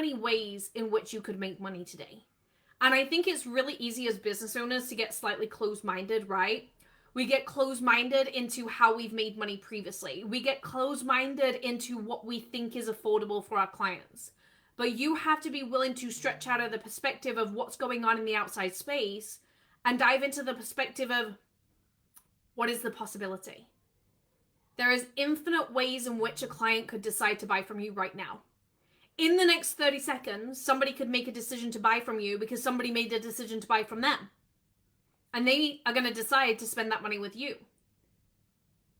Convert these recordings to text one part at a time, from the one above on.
many ways in which you could make money today. And I think it's really easy as business owners to get slightly closed-minded, right? We get closed-minded into how we've made money previously. We get closed-minded into what we think is affordable for our clients. But you have to be willing to stretch out of the perspective of what's going on in the outside space and dive into the perspective of what is the possibility. There is infinite ways in which a client could decide to buy from you right now. In the next 30 seconds, somebody could make a decision to buy from you because somebody made a decision to buy from them. And they are going to decide to spend that money with you.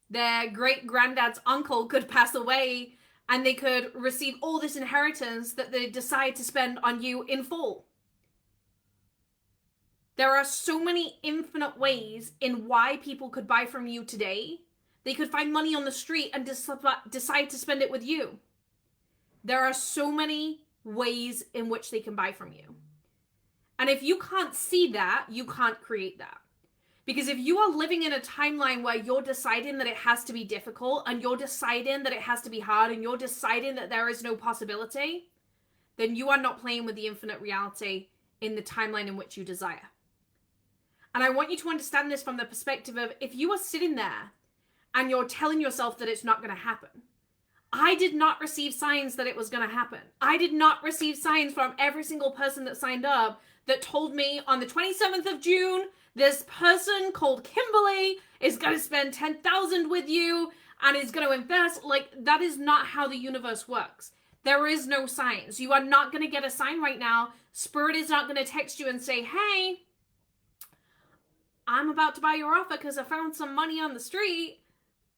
Their great-granddad's uncle could pass away and they could receive all this inheritance that they decide to spend on you in full. There are so many infinite ways in why people could buy from you today. They could find money on the street and decide to spend it with you. There are so many ways in which they can buy from you. And if you can't see that, you can't create that. Because if you are living in a timeline where you're deciding that it has to be difficult and you're deciding that it has to be hard and you're deciding that there is no possibility, then you are not playing with the infinite reality in the timeline in which you desire. And I want you to understand this from the perspective of if you are sitting there and you're telling yourself that it's not going to happen. I did not receive signs that it was going to happen. I did not receive signs from every single person that signed up that told me on the 27th of June, this person called Kimberly is going to spend $10,000 with you and is going to invest. Like, that is not how the universe works. There is no signs. You are not going to get a sign right now. Spirit is not going to text you and say, hey, I'm about to buy your offer because I found some money on the street.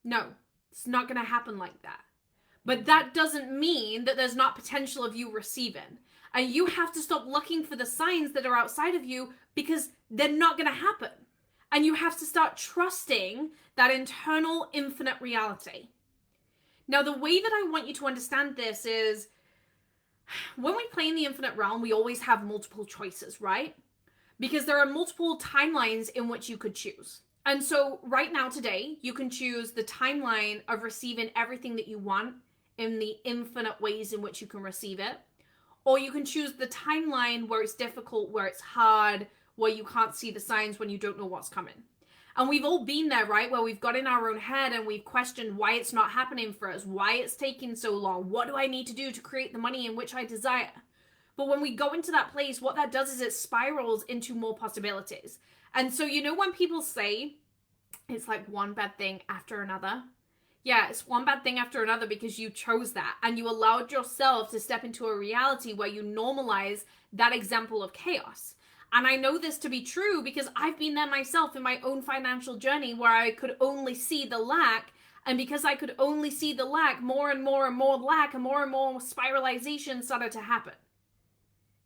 No, it's not going to happen like that. But that doesn't mean that there's not potential of you receiving. And you have to stop looking for the signs that are outside of you because they're not going to happen. And you have to start trusting that internal infinite reality. Now, the way that I want you to understand this is when we play in the infinite realm, we always have multiple choices, right? Because there are multiple timelines in which you could choose. And so right now today, you can choose the timeline of receiving everything that you want in the infinite ways in which you can receive it. Or you can choose the timeline where it's difficult, where it's hard, where you can't see the signs, when you don't know what's coming. And we've all been there, right? Where we've got in our own head and we've questioned why it's not happening for us, why it's taking so long, what do I need to do to create the money in which I desire? But when we go into that place, what that does is it spirals into more possibilities. And so, you know, when people say it's like one bad thing after another, yeah, it's one bad thing after another because you chose that and you allowed yourself to step into a reality where you normalize that example of chaos. And I know this to be true because I've been there myself in my own financial journey where I could only see the lack. And because I could only see the lack, more and more and more lack and more spiralization started to happen.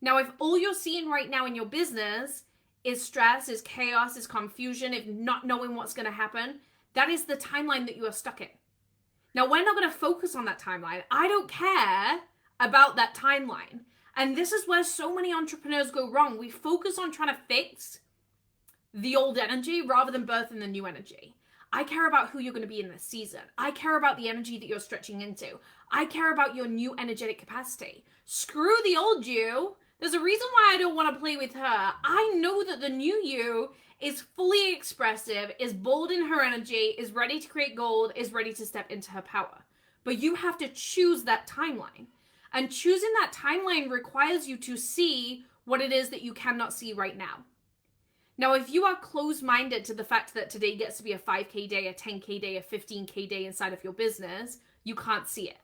Now, if all you're seeing right now in your business is stress, is chaos, is confusion, if not knowing what's going to happen, that is the timeline that you are stuck in. Now, we're not going to focus on that timeline. I don't care about that timeline. And this is where so many entrepreneurs go wrong. We focus on trying to fix the old energy rather than birthing the new energy. I care about who you're going to be in this season. I care about the energy that you're stretching into. I care about your new energetic capacity. Screw the old you. There's a reason why I don't want to play with her. I know that the new you is fully expressive, is bold in her energy, is ready to create gold, is ready to step into her power. But you have to choose that timeline. And choosing that timeline requires you to see what it is that you cannot see right now. Now, if you are closed-minded to the fact that today gets to be a 5K day, a 10K day, a 15K day inside of your business, you can't see it.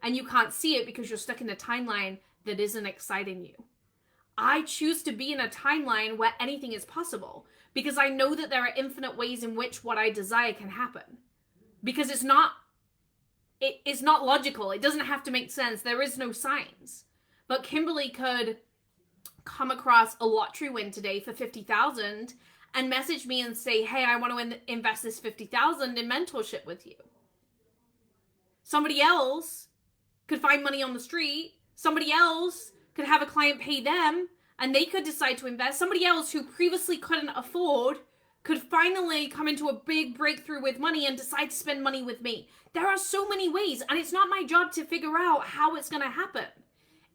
And you can't see it because you're stuck in a timeline that isn't exciting you. I choose to be in a timeline where anything is possible because I know that there are infinite ways in which what I desire can happen. Because it's not logical. It doesn't have to make sense. There is no signs. But Kimberly could come across a lottery win today for $50,000 and message me and say, hey, I want to invest this $50,000 in mentorship with you. Somebody else could find money on the street. Somebody else could have a client pay them and they could decide to invest. Somebody else who previously couldn't afford could finally come into a big breakthrough with money and decide to spend money with me. There are so many ways, and it's not my job to figure out how it's going to happen.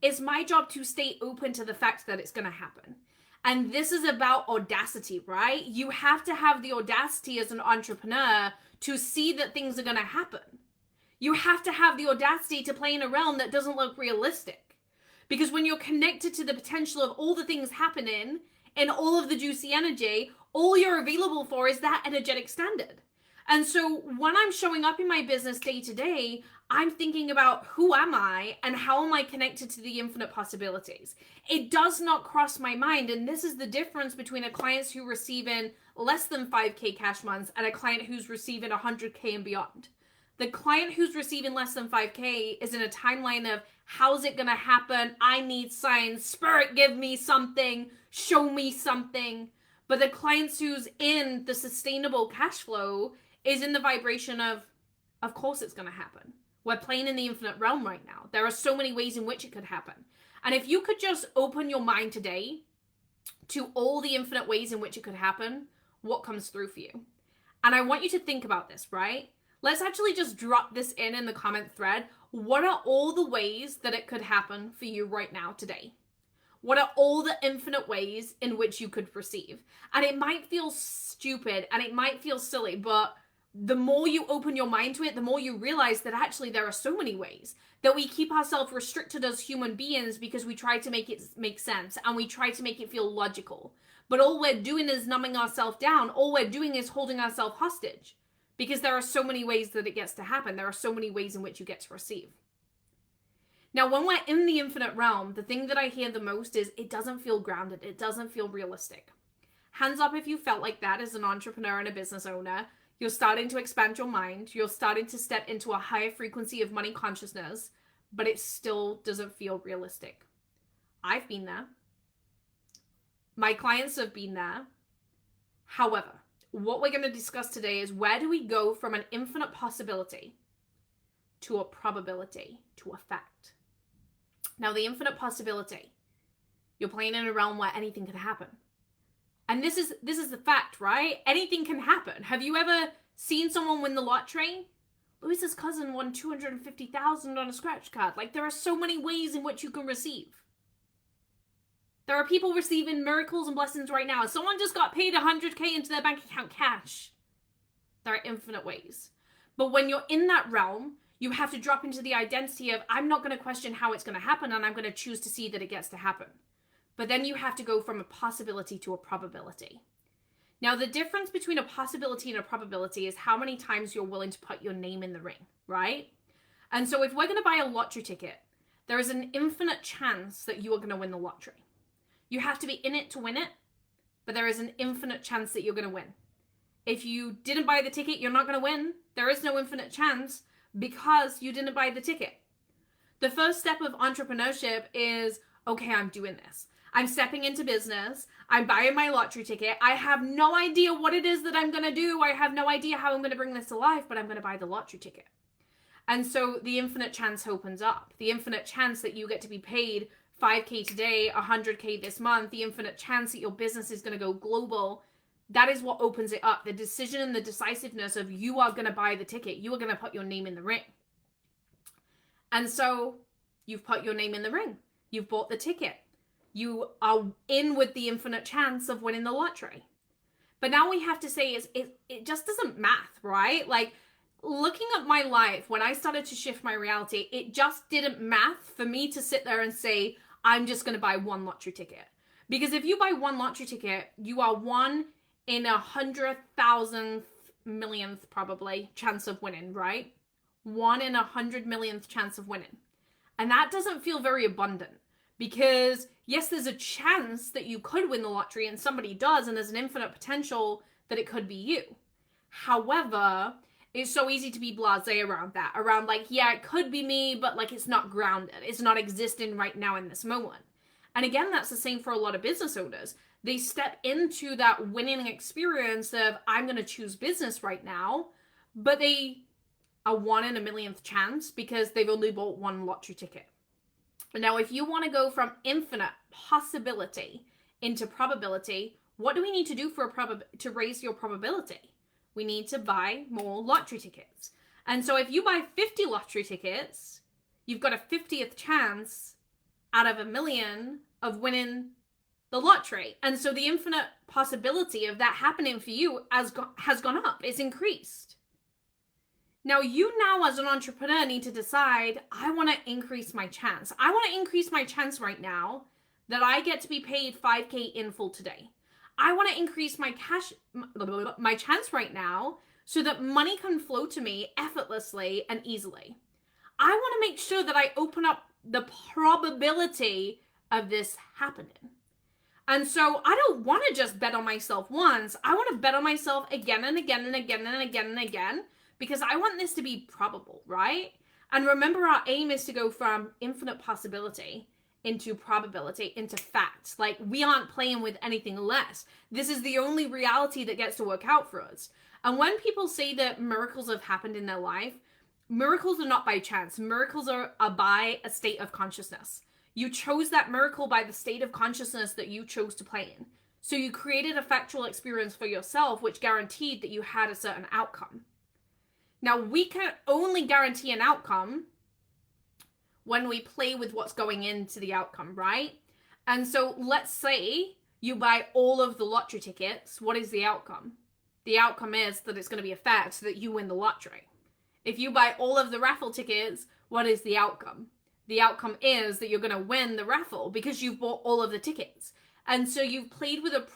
It's my job to stay open to the fact that it's going to happen. And this is about audacity, right? You have to have the audacity as an entrepreneur to see that things are going to happen. You have to have the audacity to play in a realm that doesn't look realistic. Because when you're connected to the potential of all the things happening and all of the juicy energy, all you're available for is that energetic standard. And so when I'm showing up in my business day to day, I'm thinking about who am I and how am I connected to the infinite possibilities. It does not cross my mind. And this is the difference between a client who's receiving less than 5K cash months and a client who's receiving 100K and beyond. The client who's receiving less than 5K is in a timeline of how's it going to happen? I need signs. Spirit, give me something. Show me something. But the clients who's in the sustainable cash flow is in the vibration of course it's going to happen. We're playing in the infinite realm right now. There are so many ways in which it could happen. And if you could just open your mind today to all the infinite ways in which it could happen, what comes through for you? And I want you to think about this, right? Let's actually just drop this in the comment thread. What are all the ways that it could happen for you right now today? What are all the infinite ways in which you could receive? And it might feel stupid and it might feel silly, but the more you open your mind to it, the more you realize that actually there are so many ways that we keep ourselves restricted as human beings because we try to make it make sense and we try to make it feel logical. But all we're doing is numbing ourselves down. All we're doing is holding ourselves hostage because there are so many ways that it gets to happen. There are so many ways in which you get to receive. Now, when we're in the infinite realm, the thing that I hear the most is it doesn't feel grounded. It doesn't feel realistic. Hands up if you felt like that as an entrepreneur and a business owner. You're starting to expand your mind. You're starting to step into a higher frequency of money consciousness, but it still doesn't feel realistic. I've been there. My clients have been there. However, what we're going to discuss today is where do we go from an infinite possibility to a probability, to a fact. Now, the infinite possibility, you're playing in a realm where anything can happen. And this is the fact, right? Anything can happen. Have you ever seen someone win the lottery? Louisa's cousin won $250,000 on a scratch card. Like, there are so many ways in which you can receive. There are people receiving miracles and blessings right now. Someone just got paid $100K into their bank account cash. There are infinite ways. But when you're in that realm, you have to drop into the identity of, I'm not going to question how it's going to happen, and I'm going to choose to see that it gets to happen. But then you have to go from a possibility to a probability. Now, the difference between a possibility and a probability is how many times you're willing to put your name in the ring, right? And so if we're going to buy a lottery ticket, there is an infinite chance that you are going to win the lottery. You have to be in it to win it, but there is an infinite chance that you're going to win. If you didn't buy the ticket, you're not going to win. There is no infinite chance because you didn't buy the ticket. The first step of entrepreneurship is, okay, I'm doing this. I'm stepping into business. I'm buying my lottery ticket. I have no idea what it is that I'm going to do. I have no idea how I'm going to bring this to life, but I'm going to buy the lottery ticket. And so the infinite chance opens up. The infinite chance that you get to be paid 5K today, 100K this month, the infinite chance that your business is going to go global. That is what opens it up. The decision and the decisiveness of you are going to buy the ticket. You are going to put your name in the ring. And so you've put your name in the ring. You've bought the ticket. You are in with the infinite chance of winning the lottery. But now we have to say it just doesn't math, right? Like, looking at my life, when I started to shift my reality, it just didn't math for me to sit there and say, I'm just going to buy one lottery ticket. Because if you buy one lottery ticket, you are one in 100,000 millionth probably chance of winning, right? 1 in 100 millionth chance of winning. And that doesn't feel very abundant. Because yes, there's a chance that you could win the lottery and somebody does, and there's an infinite potential that it could be you. However, it's so easy to be blasé around that. Around like, yeah, it could be me, but like it's not grounded. It's not existing right now in this moment. And again, that's the same for a lot of business owners. They step into that winning experience of, I'm going to choose business right now, but they are 1 in a millionth chance because they've only bought one lottery ticket. Now, if you want to go from infinite possibility into probability, what do we need to do to raise your probability? We need to buy more lottery tickets. And so if you buy 50 lottery tickets, you've got a 50th chance out of a million of winning the lottery. And so the infinite possibility of that happening for you has gone up. It's increased. Now, you now as an entrepreneur need to decide, I want to increase my chance. I want to increase my chance right now that I get to be paid 5K in full today. I want to increase my chance right now so that money can flow to me effortlessly and easily. I want to make sure that I open up the probability of this happening. And so I don't want to just bet on myself once. I want to bet on myself again and again and again and again and again, because I want this to be probable, right? And remember, our aim is to go from infinite possibility into probability, into facts. Like, we aren't playing with anything less. This is the only reality that gets to work out for us. And when people say that miracles have happened in their life, miracles are not by chance. Miracles are by a state of consciousness. You chose that miracle by the state of consciousness that you chose to play in. So you created a factual experience for yourself, which guaranteed that you had a certain outcome. Now, we can only guarantee an outcome when we play with what's going into the outcome, right? And so let's say you buy all of the lottery tickets. What is the outcome? The outcome is that it's going to be a fact so that you win the lottery. If you buy all of the raffle tickets, what is the outcome? The outcome is that you're going to win the raffle because you've bought all of the tickets. And so you've played with a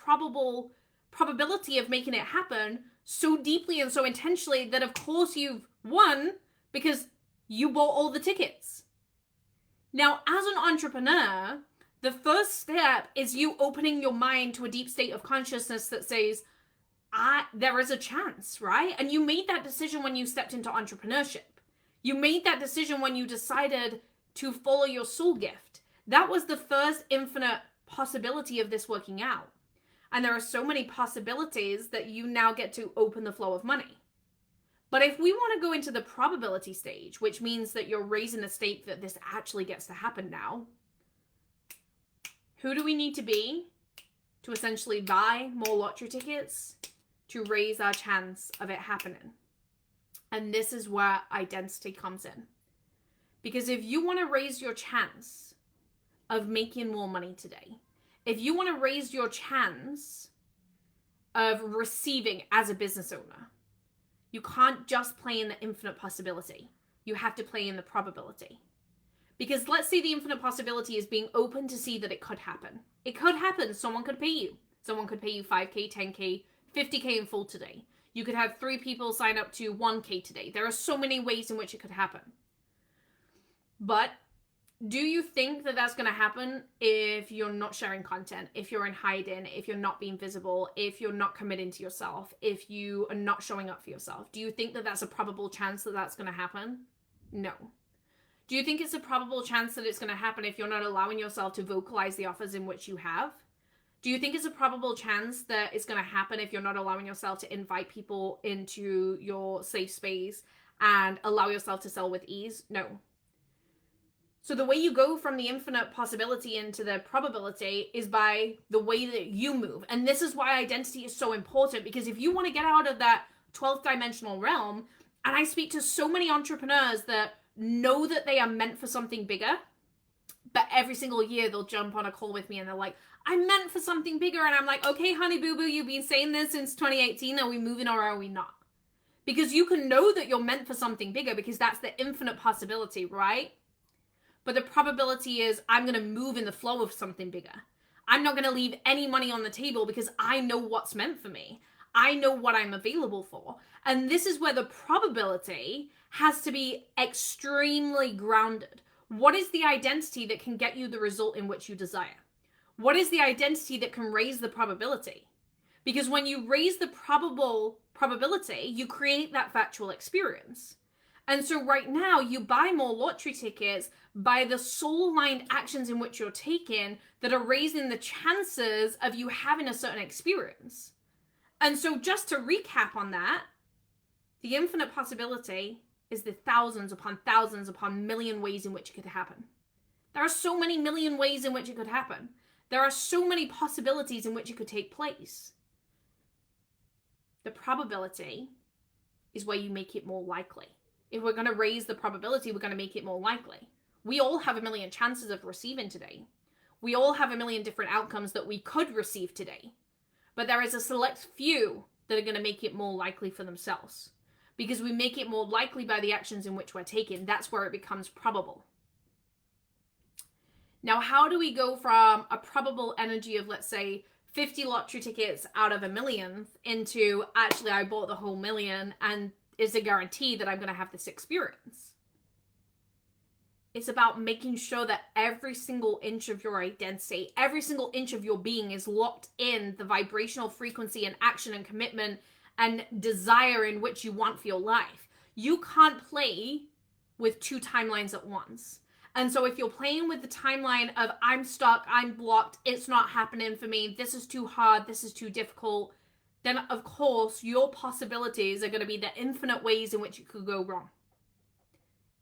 probability of making it happen so deeply and so intentionally that of course you've won because you bought all the tickets. Now, as an entrepreneur, the first step is you opening your mind to a deep state of consciousness that says, there is a chance, right? And you made that decision when you stepped into entrepreneurship. You made that decision when you decided to follow your soul gift. That was the first infinite possibility of this working out. And there are so many possibilities that you now get to open the flow of money. But if we want to go into the probability stage, which means that you're raising the stake that this actually gets to happen now, who do we need to be to essentially buy more lottery tickets to raise our chance of it happening? And this is where identity comes in. Because if you want to raise your chance of making more money today, if you want to raise your chance of receiving as a business owner, you can't just play in the infinite possibility. You have to play in the probability. Because let's say the infinite possibility is being open to see that it could happen. It could happen. Someone could pay you. Someone could pay you 5K, 10K, 50K in full today. You could have 3 people sign up to 1K today. There are so many ways in which it could happen. But do you think that that's going to happen if you're not sharing content, if you're in hiding, if you're not being visible, if you're not committing to yourself, if you are not showing up for yourself? Do you think that that's a probable chance that that's going to happen? No. Do you think it's a probable chance that it's going to happen if you're not allowing yourself to vocalize the offers in which you have? Do you think it's a probable chance that it's going to happen if you're not allowing yourself to invite people into your safe space and allow yourself to sell with ease? No. So the way you go from the infinite possibility into the probability is by the way that you move. And this is why identity is so important, because if you want to get out of that 12th dimensional realm, and I speak to so many entrepreneurs that know that they are meant for something bigger, but every single year they'll jump on a call with me and they're like, I'm meant for something bigger. And I'm like, okay, honey boo boo, you've been saying this since 2018. Are we moving or are we not? Because you can know that you're meant for something bigger because that's the infinite possibility, right? But the probability is I'm going to move in the flow of something bigger. I'm not going to leave any money on the table because I know what's meant for me. I know what I'm available for. And this is where the probability has to be extremely grounded. What is the identity that can get you the result in which you desire? What is the identity that can raise the probability? Because when you raise the probability, you create that factual experience. And so right now, you buy more lottery tickets by the soul-aligned actions in which you're taking that are raising the chances of you having a certain experience. And so just to recap on that, the infinite possibility is the thousands upon million ways in which it could happen. There are so many million ways in which it could happen. There are so many possibilities in which it could take place. The probability is where you make it more likely. If we're going to raise the probability, we're going to make it more likely. We all have a million chances of receiving today. We all have a million different outcomes that we could receive today. But there is a select few that are going to make it more likely for themselves. Because we make it more likely by the actions in which we're taking. That's where it becomes probable. Now, how do we go from a probable energy of, let's say, 50 lottery tickets out of a million into actually I bought the whole million and is a guarantee that I'm going to have this experience? It's about making sure that every single inch of your identity, every single inch of your being is locked in the vibrational frequency and action and commitment and desire in which you want for your life. You can't play with two timelines at once. And so if you're playing with the timeline of I'm stuck, I'm blocked, it's not happening for me, this is too hard, this is too difficult, then of course your possibilities are going to be the infinite ways in which it could go wrong.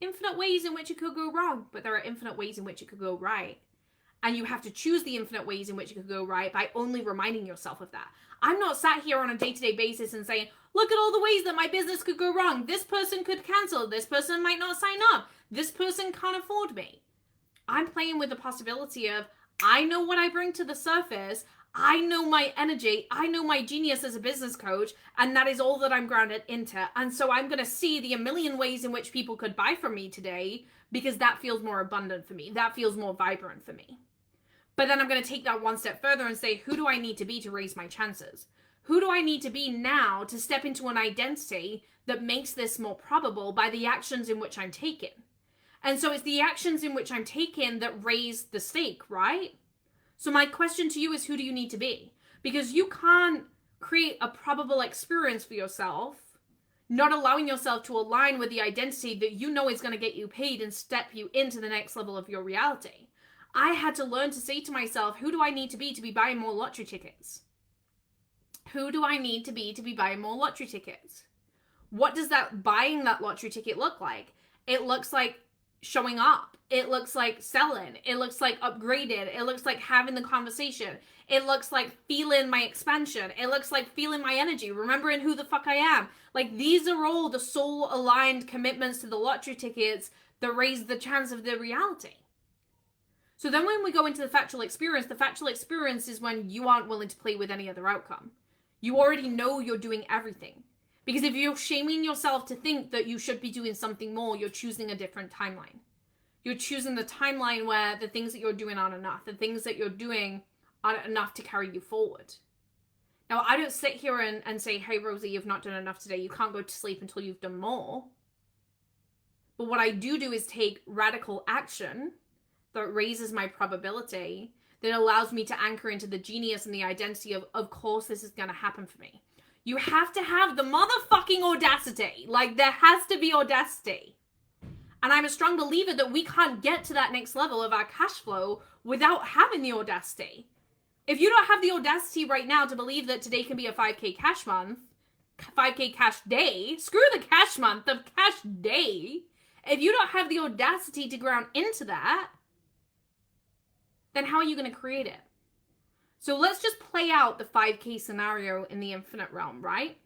Infinite ways in which it could go wrong, but there are infinite ways in which it could go right. And you have to choose the infinite ways in which it could go right by only reminding yourself of that. I'm not sat here on a day-to-day basis and saying, look at all the ways that my business could go wrong. This person could cancel. This person might not sign up. This person can't afford me. I'm playing with the possibility of, I know what I bring to the surface. I know my energy. I know my genius as a business coach. And that is all that I'm grounded into. And so I'm going to see the a million ways in which people could buy from me today because that feels more abundant for me. That feels more vibrant for me. But then I'm going to take that one step further and say, who do I need to be to raise my chances? Who do I need to be now to step into an identity that makes this more probable by the actions in which I'm taking? And so it's the actions in which I'm taking that raise the stake, right? So my question to you is, who do you need to be? Because you can't create a probable experience for yourself, not allowing yourself to align with the identity that you know is going to get you paid and step you into the next level of your reality. I had to learn to say to myself, who do I need to be buying more lottery tickets? Who do I need to be buying more lottery tickets? What does that buying that lottery ticket look like? It looks like showing up. It looks like selling. It looks like upgraded. It looks like having the conversation. It looks like feeling my expansion. It looks like feeling my energy, remembering who the fuck I am. Like, these are all the soul aligned commitments to the lottery tickets that raise the chance of the reality. So then when we go into the factual experience is when you aren't willing to play with any other outcome. You already know you're doing everything. Because if you're shaming yourself to think that you should be doing something more, you're choosing a different timeline. You're choosing the timeline where the things that you're doing aren't enough. The things that you're doing aren't enough to carry you forward. Now, I don't sit here and say, hey, Rosie, you've not done enough today. You can't go to sleep until you've done more. But what I do is take radical action that raises my probability, that allows me to anchor into the genius and the identity of course, this is going to happen for me. You have to have the motherfucking audacity. Like, there has to be audacity. And I'm a strong believer that we can't get to that next level of our cash flow without having the audacity. If you don't have the audacity right now to believe that today can be a 5K cash month, 5K cash day, screw the cash month, the cash day. If you don't have the audacity to ground into that, then how are you going to create it? So let's just play out the 5K scenario in the infinite realm, right?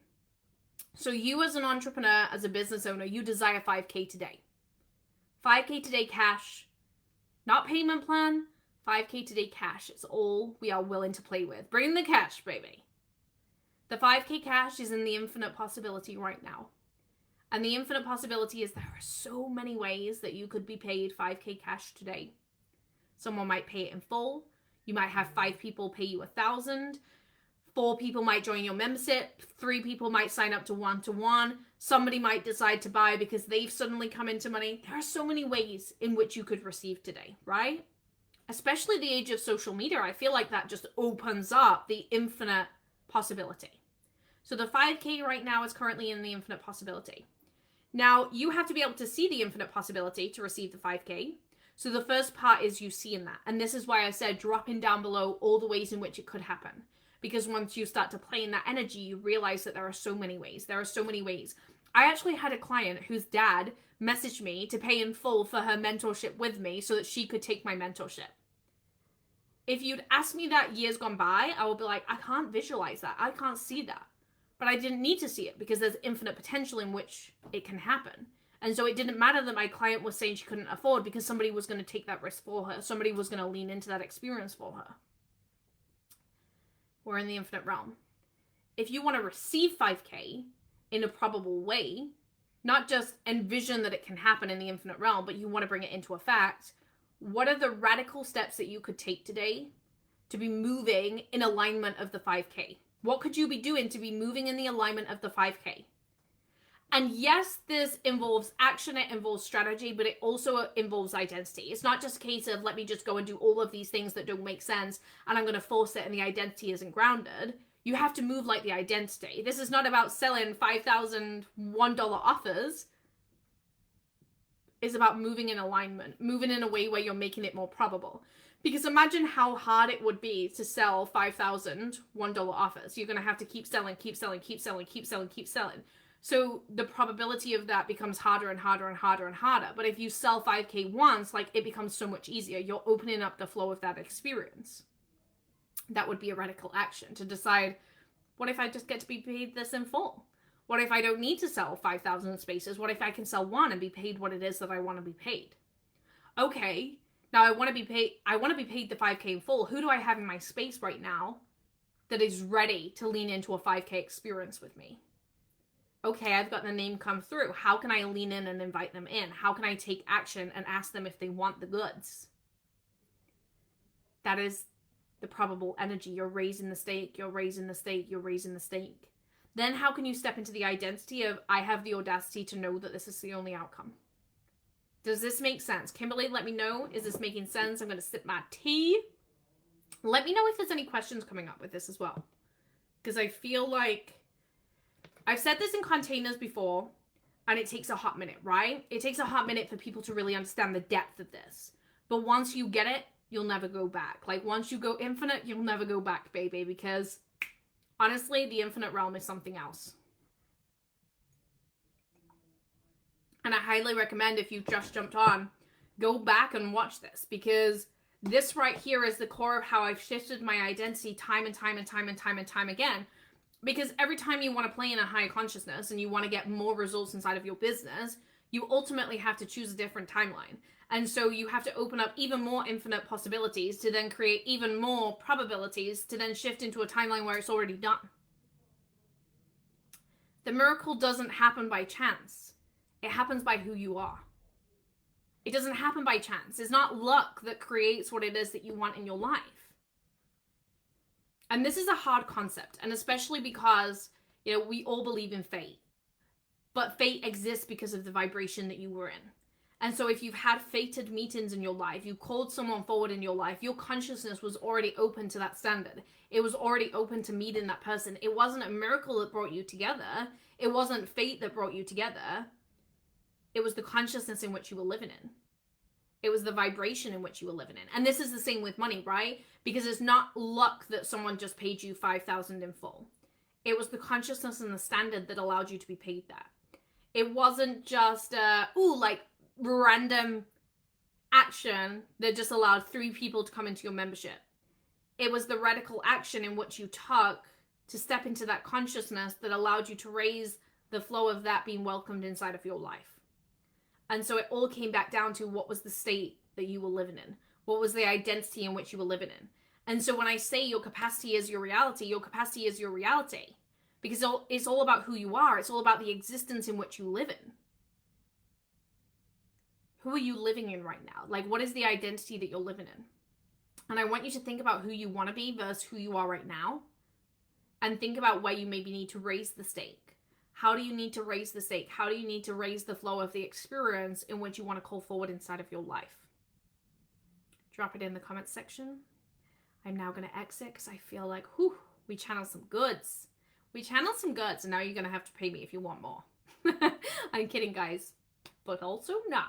So you as an entrepreneur, as a business owner, you desire 5K today. 5K today cash, not payment plan, 5K today cash. It's all we are willing to play with. Bring the cash, baby. The 5K cash is in the infinite possibility right now. And the infinite possibility is there are so many ways that you could be paid 5K cash today. Someone might pay it in full. You might have 5 people pay you 1,000. 4 people might join your membership. 3 people might sign up to one-to-one. Somebody might decide to buy because they've suddenly come into money. There are so many ways in which you could receive today, right? Especially the age of social media. I feel like that just opens up the infinite possibility. So the 5K right now is currently in the infinite possibility. Now, you have to be able to see the infinite possibility to receive the 5K. So the first part is you seeing that. And this is why I said dropping down below all the ways in which it could happen. Because once you start to play in that energy, you realize that there are so many ways. There are so many ways. I actually had a client whose dad messaged me to pay in full for her mentorship with me so that she could take my mentorship. If you'd asked me that years gone by, I would be like, I can't visualize that. I can't see that. But I didn't need to see it because there's infinite potential in which it can happen. And so it didn't matter that my client was saying she couldn't afford, because somebody was going to take that risk for her. Somebody was going to lean into that experience for her. We're in the infinite realm. If you want to receive 5K in a probable way, not just envision that it can happen in the infinite realm, but you want to bring it into a fact, what are the radical steps that you could take today to be moving in alignment of the 5K? What could you be doing to be moving in the alignment of the 5K? And yes, this involves action, it involves strategy, but it also involves identity. It's not just a case of, let me just go and do all of these things that don't make sense and I'm going to force it and the identity isn't grounded. You have to move like the identity. This is not about selling $5,000 $1 offers. It's about moving in alignment, moving in a way where you're making it more probable. Because imagine how hard it would be to sell $5,000 $1 offers. You're going to have to keep selling, keep selling, keep selling, keep selling, keep selling. So the probability of that becomes harder and harder and harder and harder. But if you sell 5K once, like, it becomes so much easier. You're opening up the flow of that experience. That would be a radical action to decide, what if I just get to be paid this in full? What if I don't need to sell 5,000 spaces? What if I can sell one and be paid what it is that I want to be paid? Okay, now I want to be paid the 5K in full. Who do I have in my space right now that is ready to lean into a 5K experience with me? Okay, I've got the name come through. How can I lean in and invite them in? How can I take action and ask them if they want the goods? That is the probable energy. You're raising the stake, you're raising the stake, you're raising the stake. Then how can you step into the identity of, I have the audacity to know that this is the only outcome? Does this make sense? Kimberly, let me know. Is this making sense? I'm going to sip my tea. Let me know if there's any questions coming up with this as well. Because I feel like I've said this in containers before, and it takes a hot minute, right? It takes a hot minute for people to really understand the depth of this. But once you get it, you'll never go back. Like, once you go infinite, you'll never go back, baby, because honestly, the infinite realm is something else. And I highly recommend, if you've just jumped on, go back and watch this, because this right here is the core of how I've shifted my identity time and time and time and time and time again. Because every time you want to play in a higher consciousness and you want to get more results inside of your business, you ultimately have to choose a different timeline. And so you have to open up even more infinite possibilities to then create even more probabilities to then shift into a timeline where it's already done. The miracle doesn't happen by chance. It happens by who you are. It doesn't happen by chance. It's not luck that creates what it is that you want in your life. And this is a hard concept, and especially because, we all believe in fate. But fate exists because of the vibration that you were in. And so if you've had fated meetings in your life, you called someone forward in your life, your consciousness was already open to that standard. It was already open to meeting that person. It wasn't a miracle that brought you together. It wasn't fate that brought you together. It was the consciousness in which you were living in. It was the vibration in which you were living in. And this is the same with money, right? Because it's not luck that someone just paid you $5,000 in full. It was the consciousness and the standard that allowed you to be paid that. It wasn't just, random action that just allowed 3 people to come into your membership. It was the radical action in which you took to step into that consciousness that allowed you to raise the flow of that being welcomed inside of your life. And so it all came back down to, what was the state that you were living in? What was the identity in which you were living in? And so when I say your capacity is your reality is your reality. Because it's all about who you are. It's all about the existence in which you live in. Who are you living in right now? Like, what is the identity that you're living in? And I want you to think about who you want to be versus who you are right now. And think about where you maybe need to raise the stake. How do you need to raise the stake? How do you need to raise the flow of the experience in which you want to call forward inside of your life? Drop it in the comments section. I'm now going to exit because I feel like, we channeled some goods. We channeled some goods, and now you're going to have to pay me if you want more. I'm kidding, guys, but also not.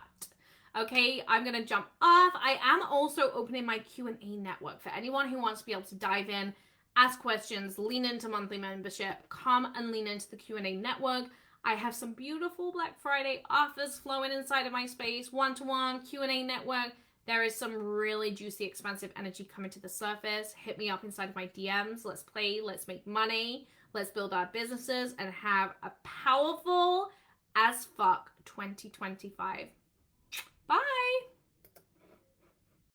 Okay, I'm going to jump off. I am also opening my Q&A network for anyone who wants to be able to dive in, ask questions, lean into monthly membership, come and lean into the Q&A network. I have some beautiful Black Friday offers flowing inside of my space, one-to-one Q&A network. There is some really juicy, expansive energy coming to the surface. Hit me up inside of my DMs. Let's play, let's make money, let's build our businesses and have a powerful, as fuck 2025. Bye.